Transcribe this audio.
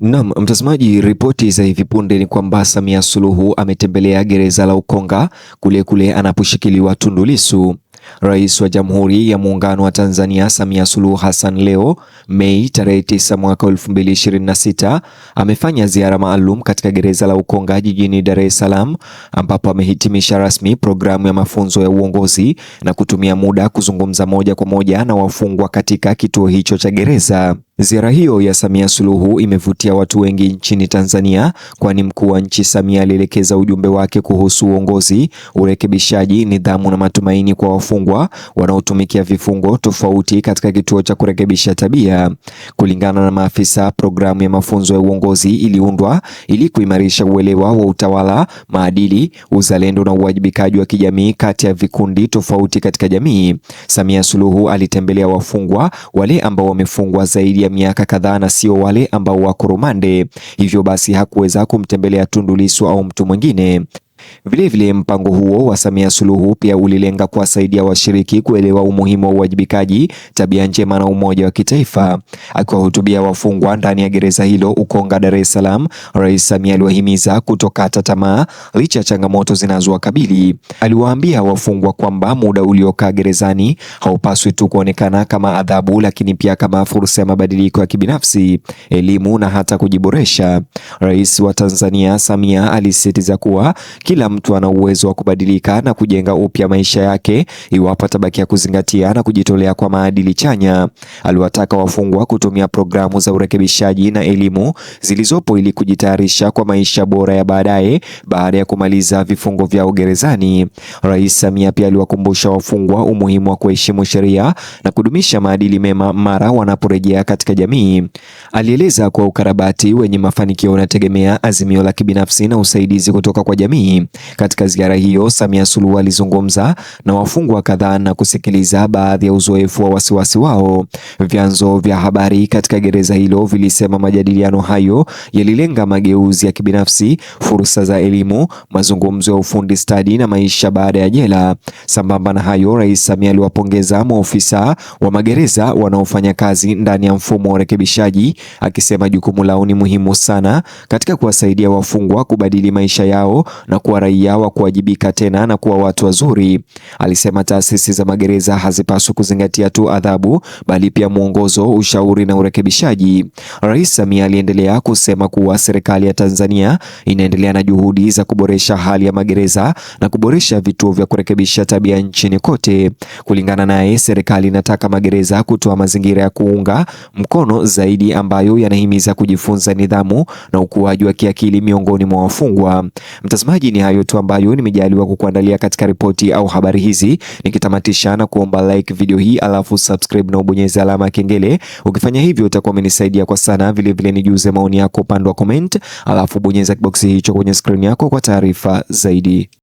Naam, mtazamaji, ripoti za hivi punde ni kwamba Samia Suluhu ametembelea gereza la Ukonga kule anaposhikiliwa Tundu Lissu. Rais wa Jamhuri ya Muungano wa Tanzania Samia Suluhu Hassan leo Mei tarehe 9 mwaka 2026 amefanya ziara maalum katika gereza la Ukonga jijini Dar es Salaam, ambapo amehitimisha rasmi programu ya mafunzo ya uongozi na kutumia muda kuzungumza moja kwa moja na wafungwa katika kituo hicho cha gereza. Ziara hiyo ya Samia Suluhu imevutia watu wengi nchini Tanzania, kwani mkuu wa nchi Samia alielekeza ujumbe wake kuhusu uongozi, urekebishaji, nidhamu na matumaini kwa wafungwa wanaotumikia vifungo tofauti katika kituo cha kurekebisha tabia. Kulingana na maafisa, programu ya mafunzo ya uongozi iliundwa ili kuimarisha uelewa wa utawala, maadili, uzalendo na uwajibikaji wa kijamii kati ya vikundi tofauti katika jamii. Samia Suluhu alitembelea wafungwa wale ambao wamefungwa zaidi ya miaka kadhaa na sio wale ambao wako rumande. Hivyo basi hakuweza kumtembelea Tundu Lissu au mtu mwingine. Vilevile, mpango huo wa Samia Suluhu pia ulilenga kuwasaidia washiriki kuelewa umuhimu wa uwajibikaji, tabia njema na umoja wa kitaifa. Akiwahutubia wafungwa ndani ya gereza hilo Ukonga, Dar es Salaam, Rais Samia aliwahimiza kutokata tamaa licha ya changamoto zinazowakabili. Aliwaambia wafungwa kwamba muda uliokaa gerezani haupaswi tu kuonekana kama adhabu, lakini pia kama fursa ya mabadiliko ya kibinafsi, elimu na hata kujiboresha. Rais wa Tanzania Samia alisisitiza kuwa kila mtu ana uwezo wa kubadilika na kujenga upya maisha yake iwapo atabakia kuzingatia na kujitolea kwa maadili chanya. Aliwataka wafungwa kutumia programu za urekebishaji na elimu zilizopo ili kujitayarisha kwa maisha bora ya baadaye baada ya kumaliza vifungo vyao gerezani. Rais Samia pia aliwakumbusha wafungwa umuhimu wa kuheshimu sheria na kudumisha maadili mema mara wanaporejea katika jamii. Alieleza kuwa ukarabati wenye mafanikio unategemea azimio la kibinafsi na usaidizi kutoka kwa jamii. Katika ziara hiyo, Samia Suluhu alizungumza na wafungwa kadhaa na kusikiliza baadhi ya uzoefu wa wasiwasi wao. Vyanzo vya habari katika gereza hilo vilisema majadiliano hayo yalilenga mageuzi ya kibinafsi, fursa za elimu, mazungumzo ya ufundi stadi na maisha baada ya jela. Sambamba na hayo, Rais Samia aliwapongeza maofisa wa magereza wanaofanya kazi ndani ya mfumo wa urekebishaji, akisema jukumu lao ni muhimu sana katika kuwasaidia wafungwa kubadili maisha yao na kuwa raia wa kuwajibika tena na kuwa watu wazuri. Alisema taasisi za magereza hazipaswi kuzingatia tu adhabu, bali pia mwongozo, ushauri na urekebishaji. Rais Samia aliendelea kusema kuwa serikali ya Tanzania inaendelea na juhudi za kuboresha hali ya magereza na kuboresha vituo vya kurekebisha tabia nchini kote. Kulingana naye, serikali inataka magereza kutoa mazingira ya kuunga mkono zaidi ambayo yanahimiza kujifunza, nidhamu na ukuaji wa kiakili miongoni mwa wafungwa. Mtazamaji, ni hayo tu ambayo nimejaliwa kukuandalia katika ripoti au habari hizi, nikitamatisha na kuomba like video hii alafu subscribe na ubonyeze alama ya kengele. Ukifanya hivyo utakuwa umenisaidia kwa sana. Vile nijuze maoni yako upande wa comment, alafu bonyeza kiboksi hicho kwenye screen yako kwa taarifa zaidi.